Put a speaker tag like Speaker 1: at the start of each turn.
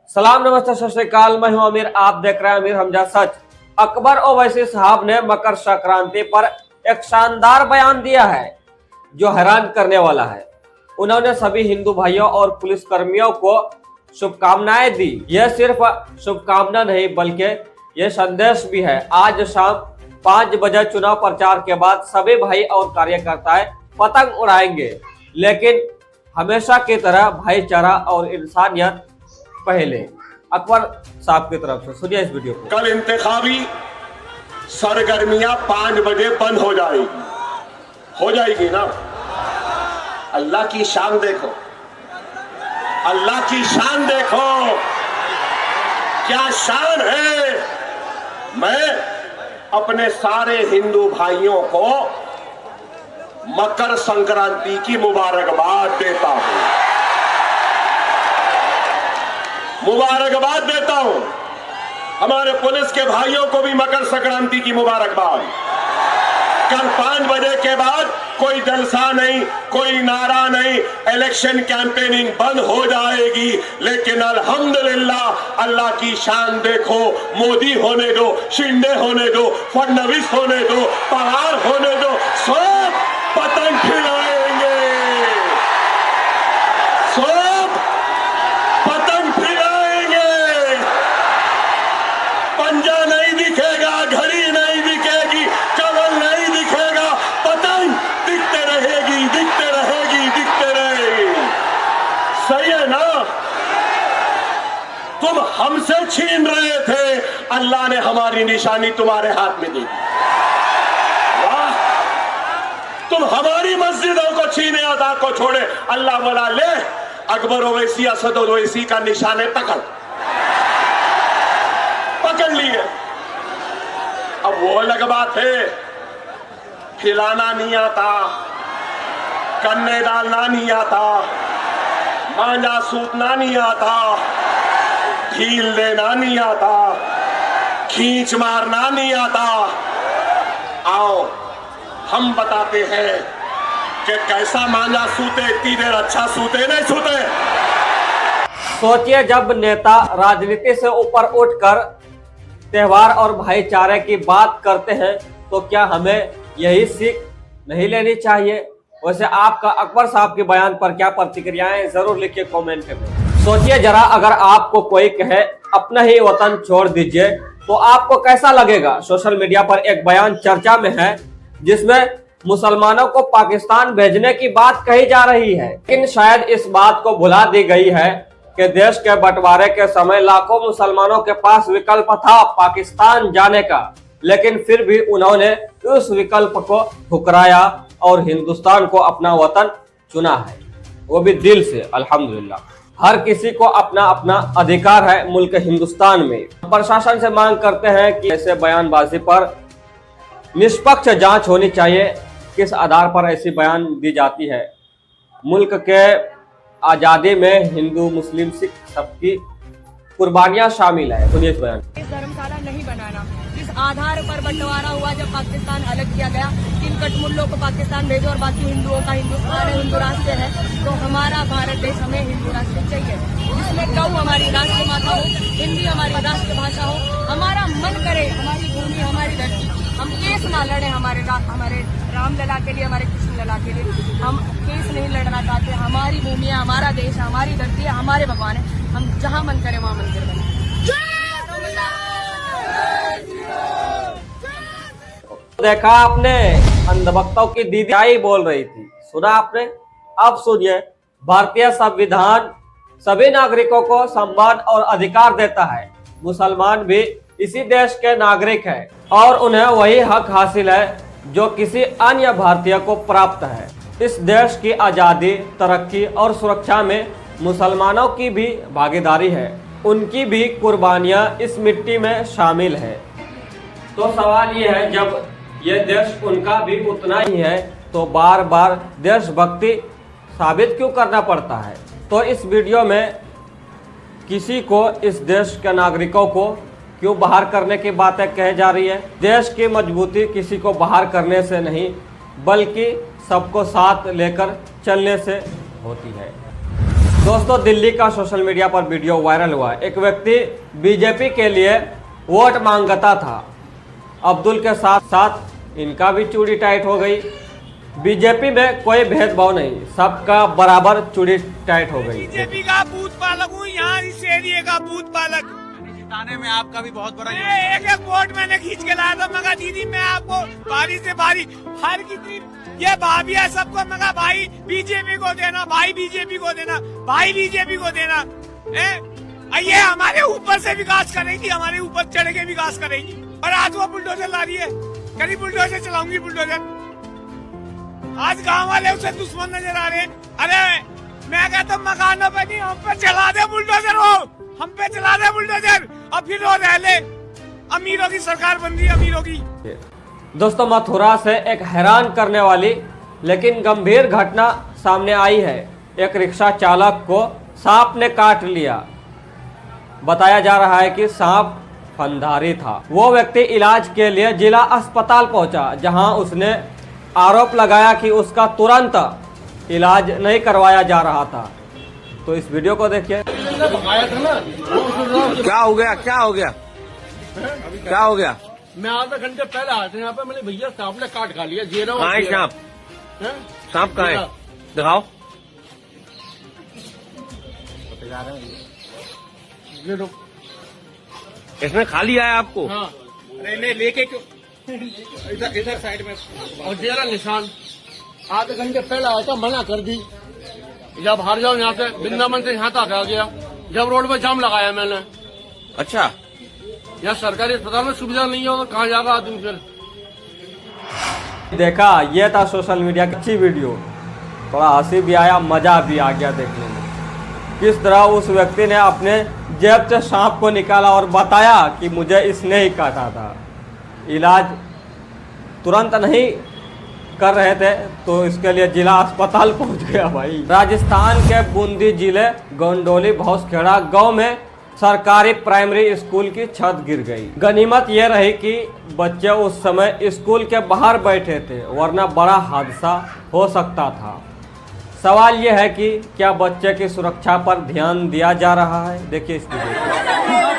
Speaker 1: सलाम नमस्ते सत श्री अकाल, मैं हूं आमिर। आप देख रहे हैं आमिर हमजा सच। अकबर ओवैसी साहब ने मकर संक्रांति पर एक शानदार बयान दिया है जो हैरान करने वाला है। उन्होंने सभी हिंदू भाइयों और पुलिस कर्मियों को शुभकामनाएं दी। यह सिर्फ शुभकामना नहीं बल्कि यह संदेश भी है। आज शाम 5 बजे चुनाव प्रचार के बाद सभी भाई और कार्यकर्ताएं पतंग उड़ाएंगे, लेकिन हमेशा की तरह भाईचारा और इंसानियत पहले। अकबर साहब की तरफ से सुनिए इस वीडियो को।
Speaker 2: कल इंतखाबी सरगर्मियां 5 बजे बंद हो जाएगी ना। अल्लाह की शान देखो, अल्लाह की शान देखो, क्या शान है। मैं अपने सारे हिंदू भाइयों को मकर संक्रांति की मुबारकबाद देता हूं, मुबारकबाद देता हूं। हमारे पुलिस के भाइयों को भी मकर संक्रांति की मुबारकबाद। कल 5 बजे के बाद कोई जलसा नहीं, कोई नारा नहीं, इलेक्शन कैंपेनिंग बंद हो जाएगी। लेकिन अल्हम्दुलिल्लाह, अल्लाह की शान देखो। मोदी होने दो, शिंदे होने दो, फडणवीस होने दो, पवार होने दो, सब पतंग खिलाएंगे, सब पतंग खिलाएंगे। पंजा नहीं दिखेगा, घड़ी नहीं दिखेगी, कमल नहीं दिखेगा, पतंग दिखते रहेगी, दिखते रहेगी, दिखते रहेगी। सही है ना। तुम हमसे छीन रहे थे, अल्लाह ने हमारी निशानी तुम्हारे हाथ में दी। तुम हमारी मस्जिदों को छीने, अदा को छोड़े, अल्लाह बोला ले अकबर ओवैसी, असद ओवैसी का निशाने पकड़ लिए। अब वो अलग बात है, खिलाना नहीं आता, कन्ने डालना नहीं आता, मांझा सूतना नहीं आता, ढील देना नहीं आता, खींच मारना नहीं आता। आओ हम बताते हैं कि कैसा मांझा सूते, इतनी देर अच्छा सूते नहीं सूते।
Speaker 1: सोचिए, जब नेता राजनीति से ऊपर उठकर त्योहार और भाईचारे की बात करते हैं तो क्या हमें यही सीख नहीं लेनी चाहिए? वैसे आपका अकबर साहब के बयान पर क्या प्रतिक्रियाएं, जरूर लिखिए कमेंट में। सोचिए जरा, अगर आपको कोई कहे अपना ही वतन छोड़ दीजिए तो आपको कैसा लगेगा? सोशल मीडिया पर एक बयान चर्चा में है जिसमें मुसलमानों को पाकिस्तान भेजने की बात कही जा रही है, लेकिन शायद इस बात को भुला दी गई है कि देश के बंटवारे के समय लाखों मुसलमानों के पास विकल्प था पाकिस्तान जाने का, लेकिन फिर भी उन्होंने उस विकल्प को ठुकराया और हिंदुस्तान को अपना वतन चुना है, वो भी दिल से। अल्हम्दुलिल्लाह, हर किसी को अपना अपना अधिकार है मुल्क हिंदुस्तान में। प्रशासन से मांग करते हैं कि ऐसे बयानबाजी पर निष्पक्ष जांच होनी चाहिए। किस आधार पर ऐसी बयान दी जाती है? मुल्क के आज़ादी में हिंदू, मुस्लिम, सिख सबकी कुर्बानियां शामिल है। सुनिए इस बयान।
Speaker 3: इस धर्मशाला नहीं बनाना जिस आधार पर बंटवारा हुआ, जब पाकिस्तान अलग किया गया, किन कटमुल्लों को पाकिस्तान भेजो और बाकी हिंदुओं का हिंदुस्तान है, हिंदू राष्ट्र है। तो हमारा भारत देश हमें हिंदू राष्ट्र चाहिए, जिसमें गौ हमारी राष्ट्र माता हो, हिंदी हमारी राष्ट्रभाषा हो। हमारा मन करे, हमारी भूमि, हमारी धरती, हम केस ना लड़े हमारे राम लला के लिए, हमारे कृष्ण लला के लिए। हम केस नहीं लड़ना चाहते। हमारी भूमि है, हमारा देश है, हमारी धरती है, हमारे भगवान है। हम जहाँ मन करे वहाँ मंदिर बने।
Speaker 1: देखा आपने, अंधभक्तों की दीदी आई बोल रही थी, सुना आपने? अब सुनिए, भारतीय संविधान सभी नागरिकों को सम्मान और अधिकार देता है। मुसलमान भी इसी देश के नागरिक हैं और उन्हें वही हक हासिल है जो किसी अन्य भारतीय को प्राप्त है। इस देश की आज़ादी, तरक्की और सुरक्षा में मुसलमानों की भी भागीदारी है, उनकी भी कुर्बानियां इस मिट्टी में शामिल है। तो सवाल ये है, जब यह देश उनका भी उतना ही है तो बार बार देशभक्ति साबित क्यों करना पड़ता है? तो इस वीडियो में किसी को, इस देश के नागरिकों को क्यों बाहर करने की बातें कही जा रही है? देश की मजबूती किसी को बाहर करने से नहीं बल्कि सबको साथ लेकर चलने से होती है। दोस्तों, दिल्ली का सोशल मीडिया पर वीडियो वायरल हुआ। एक व्यक्ति बीजेपी के लिए वोट मांगता था। अब्दुल के साथ साथ इनका भी चूड़ी टाइट हो गई। बीजेपी में कोई भेदभाव नहीं, सबका बराबर चूड़ी टाइट हो गई।
Speaker 4: बीजेपी का बूथ पालक हूँ, यहाँ इस एरिया का बूथ पालक।
Speaker 5: जिताने में आपका भी बहुत बड़ा
Speaker 4: एक एक वोट मैंने खींच के लाया था। मगर दीदी मैं आपको बारी से बारी हर कितनी ये भाभी सबको मगर भाई बीजेपी को देना, भाई बीजेपी को देना, भाई बीजेपी को देना। ये हमारे ऊपर से विकास करेंगी, हमारे ऊपर चढ़ के विकास करेंगी। और आज वो बुलडोजर ला रही है, करीब बुलडोजर चलाऊंगी बुलडोजर। आज गांव वाले उसे दुश्मन नजर आ रहे हैं। अरे मैं कहता हूँ मकानों पे नहीं, हम पे चला दे बुलडोजर, हो हम पे चला दे बुलडोजर। और फिर वो रह ले, अमीरों की सरकार बन रही है, अमीरों की।
Speaker 1: दोस्तों, मथुरा से एक हैरान करने वाली लेकिन गंभीर घटना सामने आई है। एक रिक्शा चालक को सांप ने काट लिया। बताया जा रहा है कि सांप फंधारी था। वो व्यक्ति इलाज के लिए जिला अस्पताल पहुंचा, जहां उसने आरोप लगाया कि उसका तुरंत इलाज नहीं करवाया जा रहा था। तो इस वीडियो को देखिए।
Speaker 5: क्या हो गया, क्या हो गया, क्या हो गया?
Speaker 6: मैं आधा घंटे पहले आया था यहाँ पे, मैंने भैया सांप ने काट खा लिया। जी
Speaker 5: कहाँ है सांप? सांप कहाँ है? दिखाओ। इसने खा लिया है आपको?
Speaker 6: हाँ, लेके क्यों इधर साइड में और जेरा निशान। आधे घंटे पहले आया था, मना कर दी। जब हार जाओ यहाँ से, वृंदावन से यहाँ तक आ गया। जब रोड पे जाम लगाया मैंने।
Speaker 5: अच्छा,
Speaker 6: यहाँ सरकारी अस्पताल में सुविधा नहीं है, कहाँ जाएगा आदमी फिर।
Speaker 1: देखा, ये था सोशल मीडिया की अच्छी वीडियो। थोड़ा हंसी भी आया, मजा भी आ गया देखने में। किस तरह उस व्यक्ति ने अपने जेब से सांप को निकाला और बताया कि मुझे इसने ही काटा था। इलाज तुरंत नहीं कर रहे थे तो इसके लिए जिला अस्पताल पहुंच गया भाई। राजस्थान के बूंदी जिले गोंडोली भौसखेड़ा गांव में सरकारी प्राइमरी स्कूल की छत गिर गई। गनीमत यह रही कि बच्चे उस समय स्कूल के बाहर बैठे थे, वरना बड़ा हादसा हो सकता था। सवाल यह है कि क्या बच्चे की सुरक्षा पर ध्यान दिया जा रहा है? देखिए इस वीडियो को।